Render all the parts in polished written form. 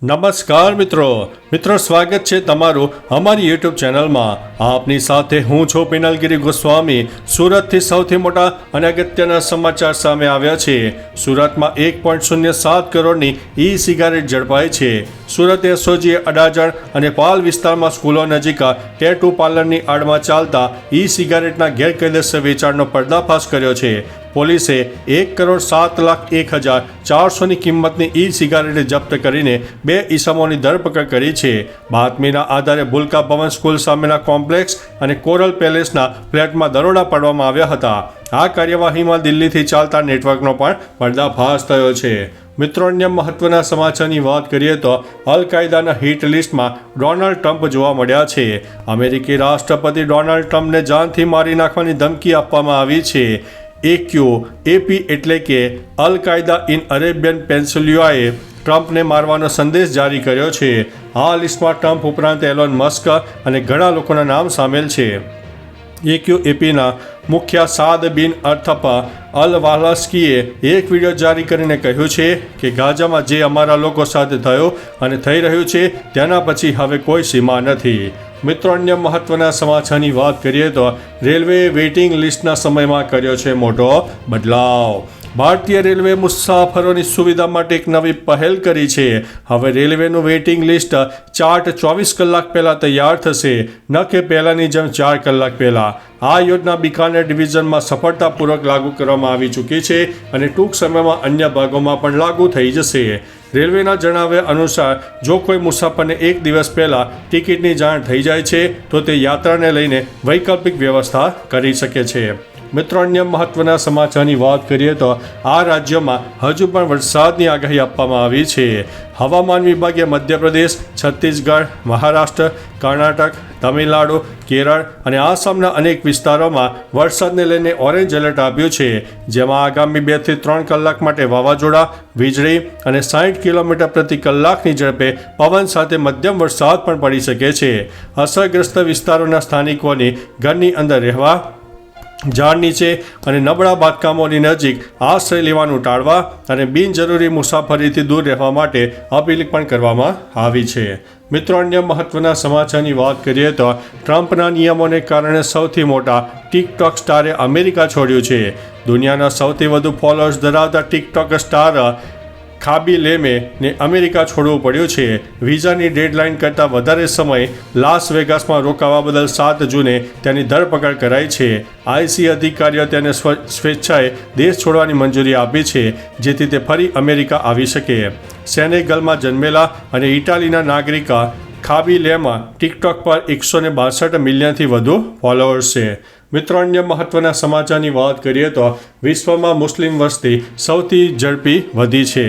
નમસ્કાર મિત્રો સ્વાગત છે તમારું અમારી યુટ્યુબ ચેનલમાં। આપની સાથે હું છું પિનલગીરી ગોસ્વામી। સુરતથી સૌથી મોટા અને અગત્યના સમાચાર સામે આવ્યા છે। સુરતમાં 1.07 કરોડની ઈ સિગારેટ ઝડપાઈ છે। સુરત એસઓજીએ અડાજણ અને પાલ વિસ્તારમાં સ્કૂલો નજીક ટેટુ પાર્લરની આડમાં ચાલતા ઈ સિગારેટના ગેરકાયદેસર વેચાણનો પર્દાફાશ કર્યો છે। પોલીસે 1,07,01,400ની કિંમતની ઈ સિગારેટ જપ્ત કરીને 2 ઈસમોની ધરપકડ કરી છે। બાતમીના આધારે ભૂલકા ભવન સ્કૂલ સામેના કોમ્પ્લેક્સ અને કોરલ પેલેસના ફ્લેટમાં દરોડા પાડવામાં આવ્યા હતા। આ કાર્યવાહીમાં દિલ્હીથી ચાલતા નેટવર્કનો પણ પર્દાફાશ થયો છે। મિત્રો, અન્ય મહત્વના સમાચારની વાત કરીએ તો અલ કાયદાના હિટ લિસ્ટમાં ડોનાલ્ડ ટ્રમ્પ જોવા મળ્યા છે। અમેરિકી રાષ્ટ્રપતિ ડોનાલ્ડ ટ્રમ્પને જાનથી મારી નાખવાની ધમકી આપવામાં આવી છે। AQAP એટલે કે અલ કાયદા ઇન અરેબિયન પેનિન્સ્યુલાએ ટ્રમ્પને મારવાનો સંદેશ જારી કર્યો છે। આ લિસ્ટમાં ટ્રમ્પ ઉપરાંત એલોન મસ્ક અને ઘણા લોકોના નામ સામેલ છે। AQAPના મુખ્ય સાદ બિન અર્થપ અલ વાલાસ્કીએ એક વિડીયો જારી કરીને કહ્યું છે કે ગાઝામાં જે અમારા લોકો સાથે થયું અને થઈ રહ્યું છે તેના પછી હવે કોઈ સીમા નથી। મિત્રો, અન્ય મહત્વના સમાચારની વાત કરીએ તો રેલવેએ વેઇટિંગ લિસ્ટના સમયમાં કર્યો છે મોટો બદલાવ। ભારતીય રેલવે મુસાફરોની સુવિધા માટે એક નવી પહેલ કરી છે। હવે રેલવેનું વેઇટિંગ લિસ્ટ ચાર્ટ 24 કલાક પહેલાં તૈયાર થશે, ન કે પહેલાંની જેમ 4 કલાક પહેલાં। આ યોજના બિકાનેર ડિવિઝનમાં સફળતાપૂર્વક લાગુ કરવામાં આવી ચૂકી છે અને ટૂંક સમયમાં અન્ય ભાગોમાં પણ લાગુ થઈ જશે। રેલવેના જણાવ્યા અનુસાર જો કોઈ મુસાફરને એક દિવસ પહેલાં ટિકિટની જાણ થઈ જાય છે તો તે યાત્રાને લઈને વૈકલ્પિક વ્યવસ્થા કરી શકે છે। મિત્રો, અન્ય મહત્વના સમાચારની વાત કરીએ તો આ રાજ્યોમાં હજુ પણ વરસાદની આગાહી આપવામાં આવી છે। હવામાન વિભાગે મધ્યપ્રદેશ, છત્તીસગઢ, મહારાષ્ટ્ર, કર્ણાટક, તમિલનાડુ, કેરળ અને આસામના અનેક વિસ્તારોમાં વરસાદને લઈને ઓરેન્જ એલર્ટ આપ્યું છે, જેમાં આગામી 2 થી 3 કલાક માટે વાવાઝોડા, વીજળી અને 60 કિલોમીટર પ્રતિ કલાકની ઝડપે પવન સાથે મધ્યમ વરસાદ પણ પડી શકે છે। અસરગ્રસ્ત વિસ્તારોના સ્થાનિકોની ઘરની અંદર રહેવા, ઝાડ નીચે અને નબળા બાંધકામોની નજીક આશ્રય લેવાનું ટાળવા અને બિનજરૂરી મુસાફરીથી દૂર રહેવા માટે અપીલ પણ કરવામાં આવી છે। મિત્રો, અન્ય મહત્વના સમાચારની વાત કરીએ તો ટ્રમ્પના નિયમોને કારણે સૌથી મોટા ટિકટોક સ્ટારે અમેરિકા છોડ્યું છે। દુનિયાના સૌથી વધુ ફોલોઅર્સ ધરાવતા ટિકટોક સ્ટાર ખાબી લેમેને અમેરિકા છોડવું પડ્યું છે। વિઝાની ડેડલાઇન કરતાં વધારે સમય લાસ વેગાસમાં રોકાવા બદલ 7 જૂને તેની ધરપકડ કરાઈ છે। ICE અધિકારીઓ તેને સ્વેચ્છાએ દેશ છોડવાની મંજૂરી આપી છે, જેથી તે ફરી અમેરિકા આવી શકે। સેનેગલમાં જન્મેલા અને ઇટાલીના નાગરિક ખાબી લેમાં ટિકટોક પર 162 મિલિયનથી વધુ ફોલોઅર્સ છે। મિત્રો, અન્ય મહત્વના સમાચારની વાત કરીએ તો વિશ્વમાં મુસ્લિમ વસ્તી સૌથી ઝડપી વધી છે।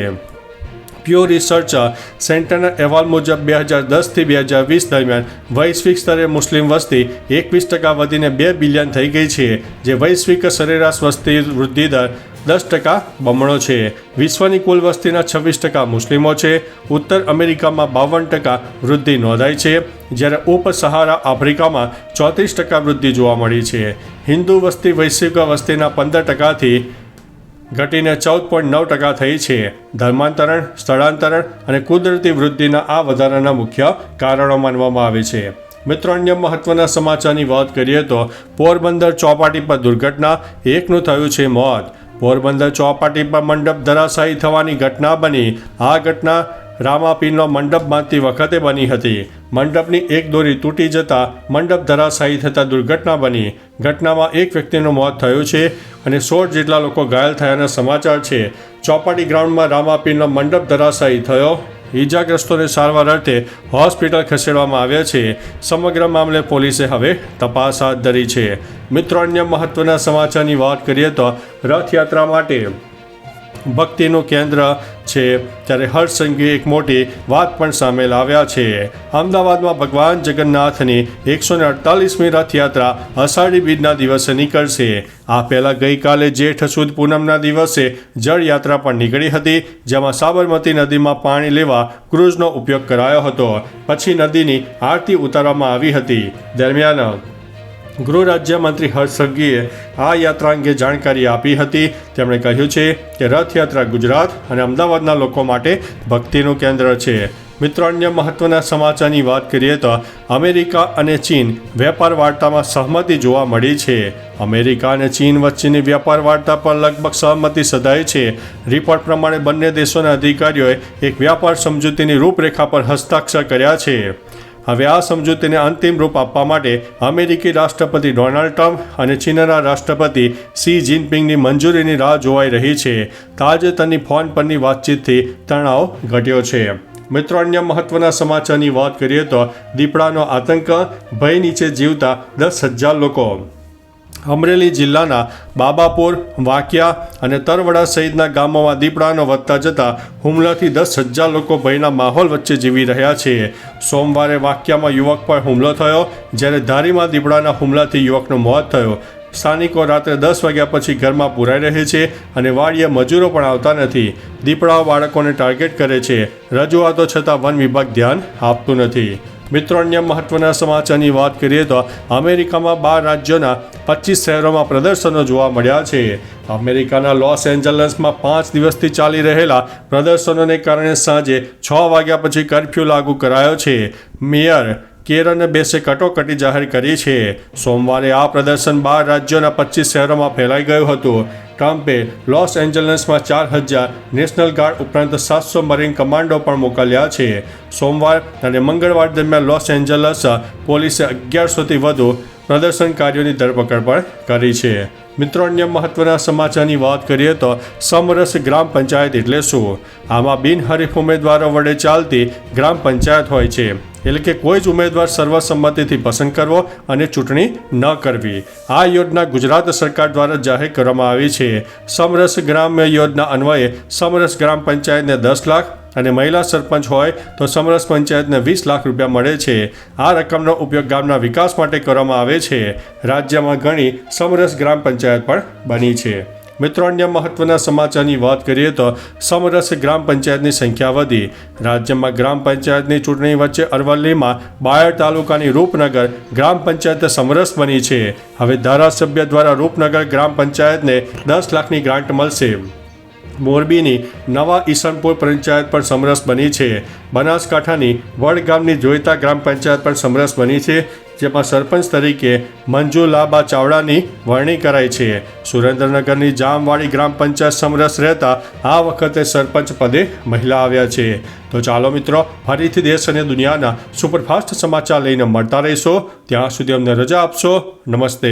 પ્યુ રિસર્ચ સેન્ટરના અહેવાલ મુજબ 2010થી 2020 દરમિયાન વૈશ્વિક સ્તરે મુસ્લિમ વસ્તી 21% વધીને 2 બિલિયન થઈ ગઈ છે, જે વૈશ્વિક સરેરાશ વસ્તી વૃદ્ધિ દર 10% બમણો છે। વિશ્વની કુલ વસ્તીના 26% મુસ્લિમો છે। ઉત્તર અમેરિકામાં 52% વૃદ્ધિ નોંધાઈ છે, જ્યારે ઉપસહારા આફ્રિકામાં 34% વૃદ્ધિ જોવા મળી છે। હિન્દુ વસ્તી વૈશ્વિક વસ્તીના 15%થી ઘટીને 14.9% થઈ છે। ધર્માંતરણ, સ્થળાંતરણ અને કુદરતી વૃદ્ધિના આ વધારાના મુખ્ય કારણો માનવામાં આવે છે। મિત્રો, અન્ય મહત્વના સમાચારની વાત કરીએ તો પોરબંદર ચોપાટી પર દુર્ઘટના, એકનું થયું છે મોત। પોરબંદર ચોપાટી પર મંડપ ધરાશાયી થવાની ઘટના બની। આ ઘટના રામાપીરનો મંડપ બાંધતી વખતે બની હતી। મંડપની એક દોરી તૂટી જતાં મંડપ ધરાશાયી થતાં દુર્ઘટના બની। ઘટનામાં એક વ્યક્તિનું મોત થયું છે અને 16 જેટલા લોકો ઘાયલ થયાના સમાચાર છે। ચોપાટી ગ્રાઉન્ડમાં રામાપીરનો મંડપ ધરાશાયી થયો। ઈજાગ્રસ્તોને સારવાર અર્થે હોસ્પિટલ ખસેડવામાં આવ્યા છે। સમગ્ર મામલે પોલીસે હવે તપાસ હાથ ધરી છે। મિત્રો, અન્ય મહત્વના સમાચારની વાત કરીએ તો રથયાત્રા માટે ભક્તિનું કેન્દ્ર છે, ત્યારે હર્ષ સંઘવી એક મોટી વાત પણ સામેલ આવ્યા છે। અમદાવાદમાં ભગવાન જગન્નાથની 148મી રથયાત્રા અષાઢી બીજના દિવસે નીકળશે। આ પહેલાં ગઈકાલે જેઠ સુદ પૂનમના દિવસે જળયાત્રા પણ નીકળી હતી, જેમાં સાબરમતી નદીમાં પાણી લેવા ક્રૂઝનો ઉપયોગ કરાયો હતો। પછી નદીની આરતી ઉતારવામાં આવી હતી। દરમિયાન ગૃહ રાજ્યમંત્રી હર્ષ સંઘવીએ આ યાત્રા અંગે જાણકારી આપી હતી। તેમણે કહ્યું છે કે રથયાત્રા ગુજરાત અને અમદાવાદના લોકો માટે ભક્તિનું કેન્દ્ર છે। મિત્રો, અન્ય મહત્વના સમાચારની વાત કરીએ તો અમેરિકા અને ચીન વેપાર વાર્તામાં સહમતિ જોવા મળી છે. અમેરિકા અને ચીન વચ્ચેની વેપાર વાર્તા પર લગભગ સહમતિ સધાઈ છે. રિપોર્ટ પ્રમાણે બંને દેશોના અધિકારીઓએ એક વ્યાપાર સમજૂતીની રૂપરેખા પર હસ્તાક્ષર કર્યા છે. હવે આ સમજૂતીને અંતિમ રૂપ આપવા માટે અમેરિકી રાષ્ટ્રપતિ ડોનાલ્ડ ટ્રમ્પ અને ચીનના રાષ્ટ્રપતિ શી જિનપિંગની મંજૂરીની રાહ જોવાઈ રહી છે. તાજેતરની ફોન પરની વાતચીતથી તણાવ ઘટ્યો છે. મિત્રો, અન્ય મહત્વના સમાચારની વાત કરીએ તો દીપડાનો આતંક, ભય નીચે જીવતા 10,000 લોકો. અમરેલી જિલ્લાના બાબાપુર, વાકિયા અને તરવડા સહિતના ગામોમાં દીપડાનો વધતા જતા હુમલાથી 10,000 લોકો ભયના માહોલ વચ્ચે જીવી રહ્યા છે. સોમવારે વાકિયામાં યુવક પર હુમલો થયો, જ્યારે ધારીમાં દીપડાના હુમલાથી યુવકનું મોત થયું. સ્થાનિકો રાત્રે 10 વાગ્યા પછી ઘરમાં પુરાઈ રહે છે અને વાડીએ મજૂરો પણ આવતા નથી. દીપડાઓ બાળકોને ટાર્ગેટ કરે છે. રજૂઆતો છતાં વન વિભાગ ધ્યાન આપતું નથી. મિત્રો, અન્ય મહત્વના સમાચારની વાત કરીએ તો અમેરિકામાં 12 રાજ્યોના 25 શહેરોમાં પ્રદર્શનો જોવા મળ્યા છે. અમેરિકાના લોસ એન્જલસમાં 5 દિવસથી ચાલી રહેલા પ્રદર્શનોને કારણે સાંજે 6 વાગ્યા પછી કર્ફ્યુ લાગુ કરાયો છે. મેયર કેરન બેસે કટોકટી જાહેર કરી છે. સોમવારે આ પ્રદર્શન 12 રાજ્યોના 25 શહેરોમાં ફેલાઈ ગયું હતું. ટ્રમ્પે લોસ એન્જલસમાં 4,000 નેશનલ ગાર્ડ ઉપરાંત 700 મરીન કમાન્ડો પણ મોકલ્યા છે. સોમવાર અને મંગળવાર દરમિયાન લોસ એન્જલસ પોલીસે 1100થી વધુ પ્રદર્શનકારીઓની ધરપકડ પણ કરી છે. મિત્રો, અન્ય મહત્વના સમાચારની વાત કરીએ તો સમરસ ગ્રામ પંચાયત એટલે શું? આમાં બિનહરીફ ઉમેદવારો વડે ચાલતી ગ્રામ પંચાયત હોય છે. એટલે કે કોઈ જ ઉમેદવાર સર્વસંમતિથી પસંદ કરવો અને ચૂંટણી ન કરવી. આ યોજના ગુજરાત સરકાર દ્વારા જાહેર કરવામાં આવી છે. સમરસ ગ્રામ્ય યોજના અન્વયે સમરસ ગ્રામ પંચાયતને 10 લાખ અને મહિલા સરપંચ હોય તો સમરસ પંચાયતને 20 લાખ રૂપિયા મળે છે. આ રકમનો ઉપયોગ ગામના વિકાસ માટે કરવામાં આવે છે. રાજ્યમાં ઘણી સમરસ ગ્રામ પંચાયત પણ બની છે. મિત્રો, અન્ય મહત્વના સમાચારની વાત કરીએ તો સમરસ ગ્રામ પંચાયતની સંખ્યા વધી. રાજ્યમાં ગ્રામ પંચાયતની ચૂંટણી વચ્ચે અરવલ્લીમાં બાયડ તાલુકાની રૂપનગર ગ્રામ પંચાયત સમરસ બની છે. હવે ધારાસભ્ય દ્વારા રૂપનગર ગ્રામ પંચાયતને 10 લાખની ગ્રાન્ટ મળશે. મોરબીની નવા ઈસનપુર પંચાયત પણ સમરસ બની છે. બનાસકાંઠાની વડગામની જોઈતા ગ્રામ પંચાયત પણ સમરસ બની છે, જેમાં સરપંચ તરીકે મંજુલાબા ચાવડાની વરણી કરાઈ છે. સુરેન્દ્રનગરની જામવાડી ગ્રામ પંચાયત સમરસ રહેતા આ વખતે સરપંચ પદે મહિલા આવ્યા છે. તો ચાલો મિત્રો, ફરીથી દેશ અને દુનિયાના સુપરફાસ્ટ સમાચાર લઈને મળતા રહીશો. ત્યાં સુધી અમને રજા આપશો. નમસ્તે.